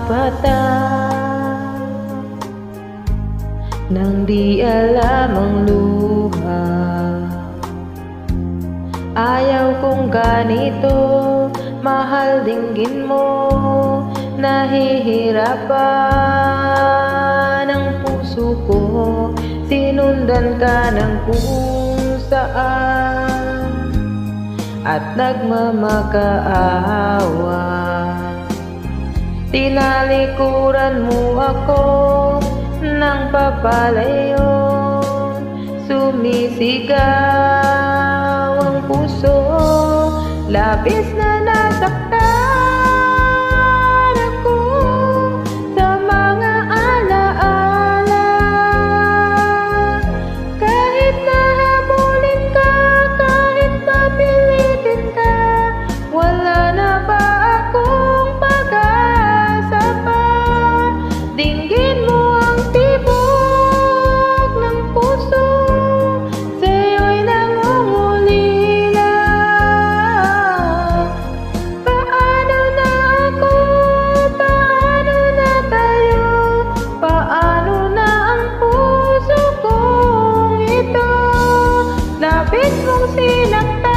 bata nang di alam ang luha. Ayaw kong ganito, mahal dinggin mo. Nahihirapan ang puso ko, sinundan ka ng kung saan at nagmamakaawa. Tinalikuran mo ako ng papalayo, sumisigaw ang puso, labis na nasaktan ako sa mga alaala. Kahit nahabulin ka, kahit papilitin ka, wala na ba akong pag-asa pa? Dinggin mo ang tibok ng puso, sa'yo'y nangungulila. Paano na ako? Paano na tayo? Paano na ang puso kong ito? Labis mong sinaktan.